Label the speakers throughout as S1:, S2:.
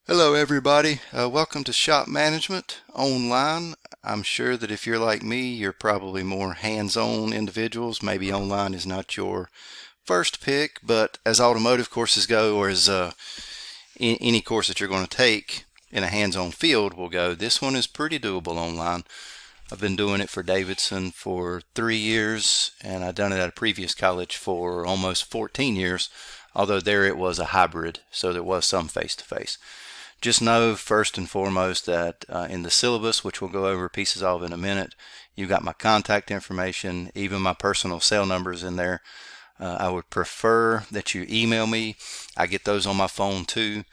S1: Hello everybody, welcome to Shop Management Online. I'm sure that if you're like me, you're probably more hands-on individuals. Maybe online is not your first pick, but as automotive courses go, or as any course that you're going to take in a hands-on field will go, this one is pretty doable online. I've been doing it for Davidson for 3 years, and I've done it at a previous college for almost 14 years, although there it was a hybrid, so there was some face-to-face. Just know first and foremost that in the syllabus, which we'll go over pieces of in a minute, you've got my contact information, even my personal cell numbers in there. I would prefer that you email me. I get those on my phone too.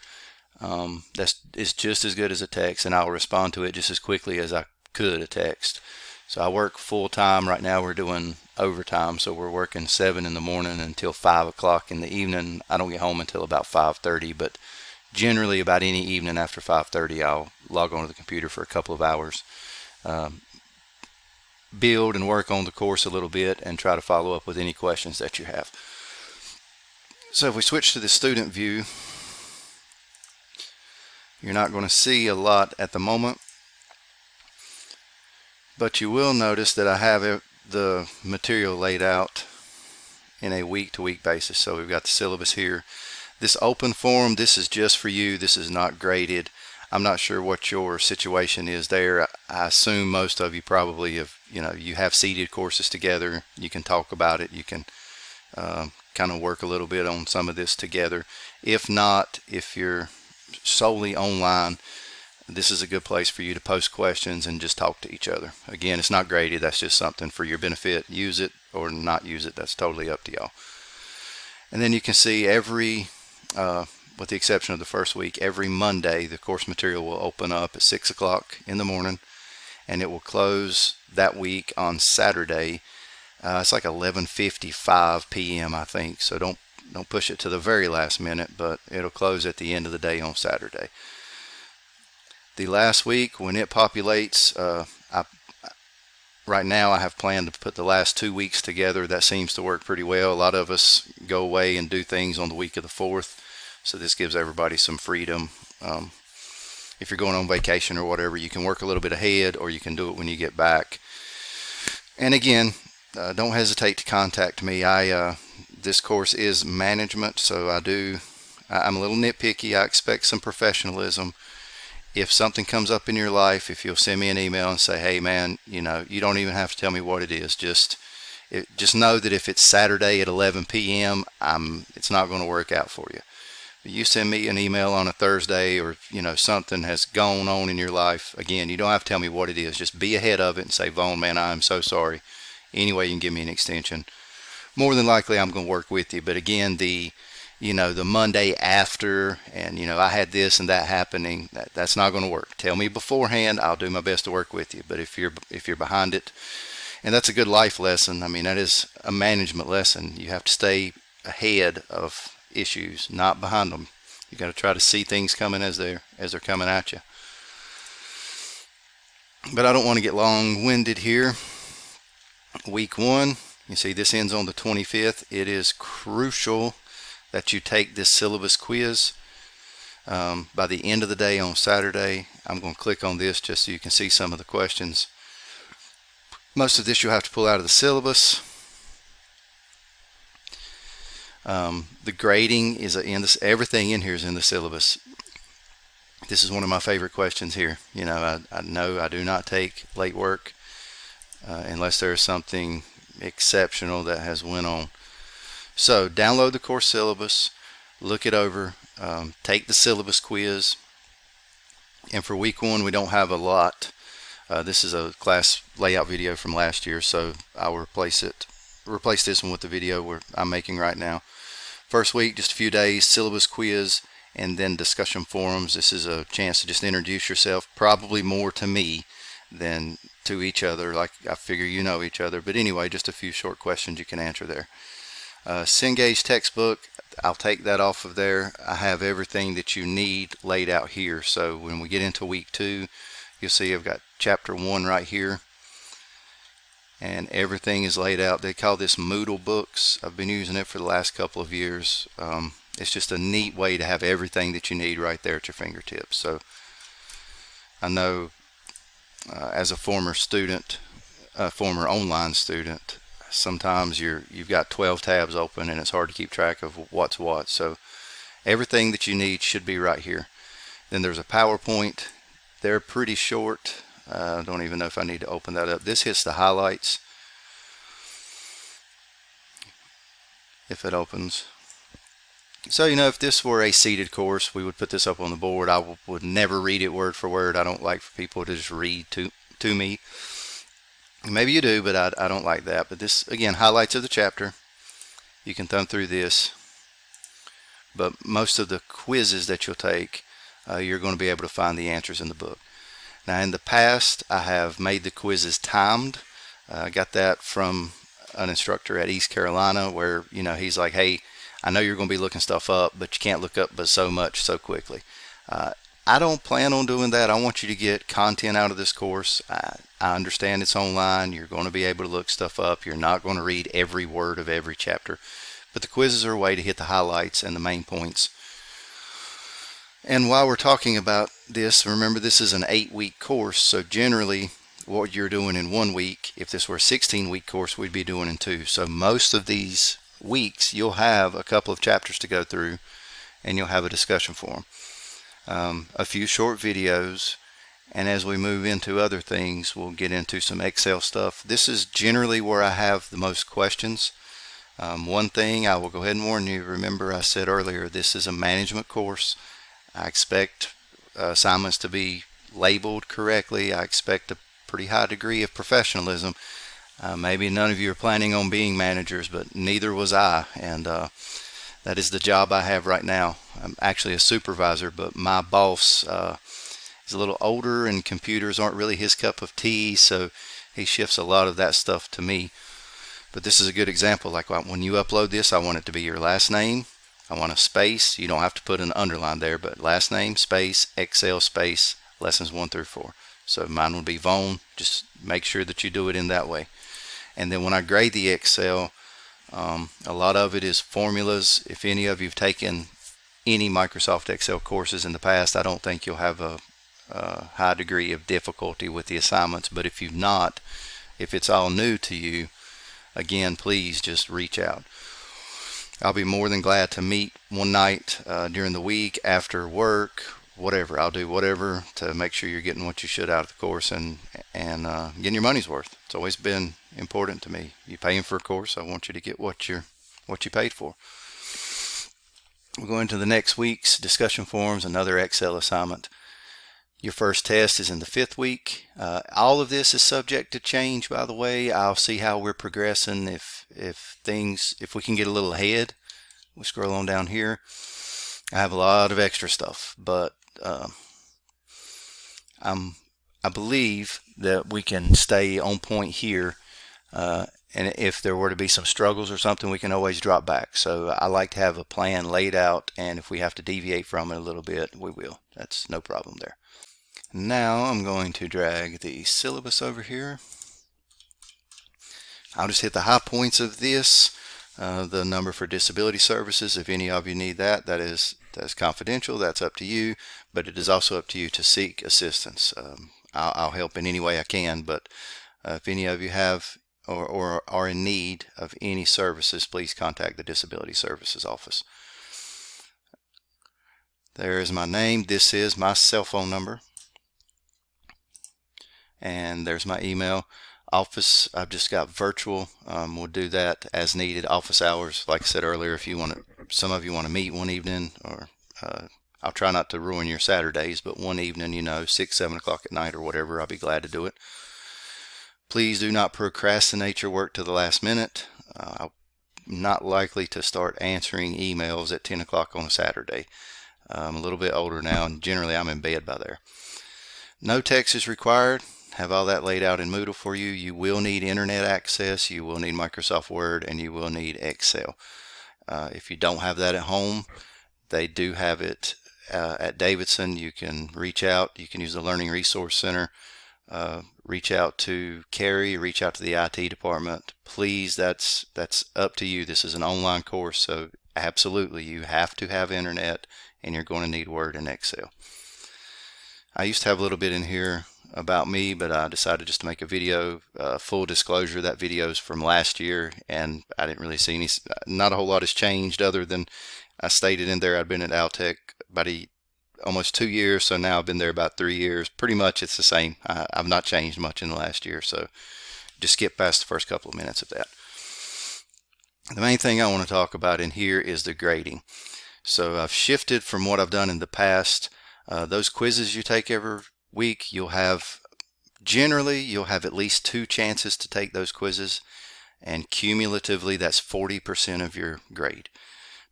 S1: It's just as good as a text, and I'll respond to it just as quickly as I could a text. So I work full time. Right now we're doing overtime, so we're working 7 in the morning until 5 o'clock in the evening. I don't get home until about 5:30, but generally about any evening after 5:30 I'll log onto the computer for a couple of hours, build and work on the course a little bit, and try to follow up with any questions that you have. So if we switch to the student view, you're not going to see a lot at the moment, but you will notice that I have the material laid out in a week-to-week basis. So we've got the syllabus here. This open forum, this is just for you. This is not graded. I'm not sure what your situation is there. I assume most of you probably have, you have seated courses together. You can talk about it. You can kind of work a little bit on some of this together. If not, if you're solely online, this is a good place for you to post questions and just talk to each other. Again, it's not graded. That's just something for your benefit. Use it or not use it. That's totally up to y'all. And then you can see with the exception of the first week, every Monday the course material will open up at 6 o'clock in the morning, and it will close that week on Saturday. It's like 11:55 p.m. I think, so don't push it to the very last minute, but it'll close at the end of the day on Saturday. The last week when it populates, right now I have planned to put the last 2 weeks together. That seems to work pretty well. A lot of us go away and do things on the week of the 4th, so this gives everybody some freedom. If you're going on vacation or whatever, you can work a little bit ahead, or you can do it when you get back. And again, don't hesitate to contact me. This course is management, so I'm a little nitpicky. I expect some professionalism. If something comes up in your life, if you'll send me an email and say, hey man, you don't even have to tell me what it is. Just know that if it's Saturday at 11 p.m., it's not going to work out for you. You send me an email on a Thursday, or something has gone on in your life. Again, you don't have to tell me what it is. Just be ahead of it and say, Vaughn, man, I am so sorry. Anyway, you can give me an extension. More than likely, I'm going to work with you. But again, the Monday after, and I had this and that happening, that's not going to work. Tell me beforehand. I'll do my best to work with you. But if you're behind it, and that's a good life lesson. I mean, that is a management lesson. You have to stay ahead of issues, not behind them. You got to try to see things coming as they're coming at you. But I don't want to get long-winded here. Week 1, you see this ends on the 25th. It is crucial that you take this syllabus quiz by the end of the day on Saturday. I'm going to click on this just so you can see some of the questions. Most of this you'll have to pull out of the syllabus. The grading is in this. Everything in here is in the syllabus. This is one of my favorite questions here. I know I do not take late work unless there is something exceptional that has went on. So download the course syllabus, look it over, take the syllabus quiz. And for week 1, we don't have a lot. This is a class layout video from last year, so I'll replace this one with the video I'm making right now. First week, just a few days, syllabus quiz, and then discussion forums. This is a chance to just introduce yourself, probably more to me than to each other. Like, I figure you know each other, but anyway, just a few short questions you can answer there. Cengage textbook, I'll take that off of there. I have everything that you need laid out here. So when we get into week 2, you'll see I've got chapter 1 right here, and everything is laid out. They call this Moodle Books. I've been using it for the last couple of years. it's just a neat way to have everything that you need right there at your fingertips. So I know as a former student, a former online student, sometimes you've got 12 tabs open and it's hard to keep track of what's what. So everything that you need should be right here. Then there's a PowerPoint. They're pretty short. I don't even know if I need to open that up. This hits the highlights. If it opens. So, if this were a seated course, we would put this up on the board. I would never read it word for word. I don't like for people to just read to me. Maybe you do, but I don't like that. But this, again, highlights of the chapter. You can thumb through this. But most of the quizzes that you'll take, you're going to be able to find the answers in the book. Now, in the past, I have made the quizzes timed. I got that from an instructor at East Carolina where, he's like, hey, I know you're going to be looking stuff up, but you can't look up but so much so quickly. I don't plan on doing that. I want you to get content out of this course. I understand it's online. You're going to be able to look stuff up. You're not going to read every word of every chapter. But the quizzes are a way to hit the highlights and the main points. And while we're talking about this, remember this is an 8-week course, so generally what you're doing in 1 week, if this were a 16-week course, we'd be doing in 2. So most of these weeks you'll have a couple of chapters to go through and you'll have a discussion forum. A few short videos, and as we move into other things, we'll get into some Excel stuff. This is generally where I have the most questions. One thing I will go ahead and warn you, remember I said earlier, this is a management course. I expect assignments to be labeled correctly. I expect a pretty high degree of professionalism. Maybe none of you are planning on being managers, but neither was I, and that is the job I have right now. I'm actually a supervisor, but my boss is a little older and computers aren't really his cup of tea, so he shifts a lot of that stuff to me. But this is a good example. Like when you upload this, I want it to be your last name. I want a space. You don't have to put an underline there, but last name, space, Excel, space, lessons 1 through 4. So mine would be Vaughn. Just make sure that you do it in that way. And then when I grade the Excel, a lot of it is formulas. If any of you have taken any Microsoft Excel courses in the past, I don't think you'll have a high degree of difficulty with the assignments. But if you've not, if it's all new to you, again, please just reach out. I'll be more than glad to meet one night during the week, after work, whatever. I'll do whatever to make sure you're getting what you should out of the course and getting your money's worth. It's always been important to me. You're paying for a course, I want you to get what you paid for. We'll go into the next week's discussion forums, another Excel assignment. Your first test is in the 5th week. All of this is subject to change, by the way. I'll see how we're progressing. If we can get a little ahead, we scroll on down here. I have a lot of extra stuff, but I believe that we can stay on point here. And if there were to be some struggles or something, we can always drop back. So I like to have a plan laid out, and if we have to deviate from it a little bit, we will. That's no problem there. Now I'm going to drag the syllabus over here. I'll just hit the high points of this. The number for disability services, if any of you need that's confidential. That's up to you, but it is also up to you to seek assistance. I'll help in any way I can, but if any of you have or are in need of any services, please contact the Disability Services Office. There is my name. This is my cell phone number. And there's my email. Office, I've just got virtual. We'll do that as needed. Office hours, like I said earlier, if you want to, some of you want to meet one evening, or I'll try not to ruin your Saturdays, but one evening, 6, 7 o'clock at night or whatever, I'll be glad to do it. Please do not procrastinate your work to the last minute. I'm not likely to start answering emails at 10 o'clock on a Saturday. I'm a little bit older now, and generally I'm in bed by there. No text is required. Have all that laid out in Moodle for you. You will need internet access, you will need Microsoft Word, and you will need Excel. If you don't have that at home, they do have it at Davidson. You can reach out. You can use the Learning Resource Center. Reach out to Carrie, reach out to the IT department. Please, that's up to you. This is an online course, so absolutely, you have to have internet, and you're going to need Word and Excel. I used to have a little bit in here about me, but I decided just to make a video. Full disclosure, that video is from last year, and I didn't really see not a whole lot has changed other than I stated in there I'd been at Altec about almost 2 years, so now I've been there about 3 years. Pretty much it's the same. I've not changed much in the last year, so just skip past the first couple of minutes of that. The main thing I want to talk about in here is the grading. So I've shifted from what I've done in the past. Those quizzes you take every week, generally you'll have at least 2 chances to take those quizzes, and cumulatively that's 40% of your grade.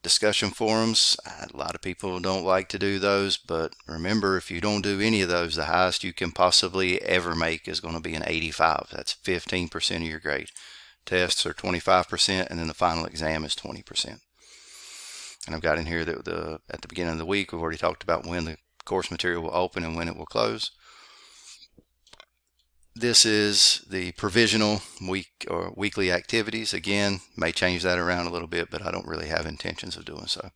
S1: Discussion forums, a lot of people don't like to do those, but remember, if you don't do any of those, the highest you can possibly ever make is going to be an 85. That's 15% of your grade. Tests are 25%, and then the final exam is 20%. And I've got in here that at the beginning of the week, we've already talked about when the course material will open and when it will close. This is the provisional week or weekly activities. Again, may change that around a little bit, but I don't really have intentions of doing so.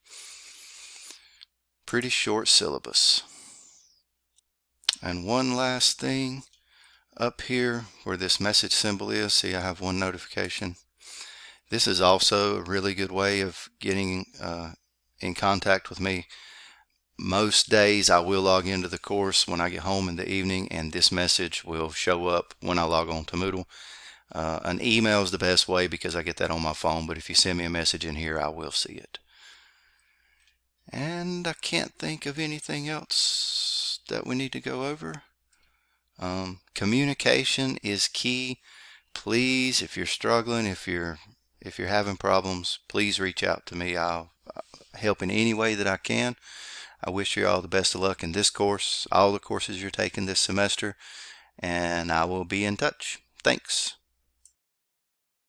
S1: Pretty short syllabus. And one last thing, up here where this message symbol is, see I have one notification. This is also a really good way of getting in contact with me. Most days I will log into the course when I get home in the evening, and this message will show up when I log on to Moodle. An email is the best way because I get that on my phone, but if you send me a message in here, I will see it. And I can't think of anything else that we need to go over. Communication is key. Please, if you're struggling, if you're having problems, please reach out to me. I'll help in any way that I can. I wish you all the best of luck in this course, all the courses you're taking this semester, and I will be in touch. Thanks.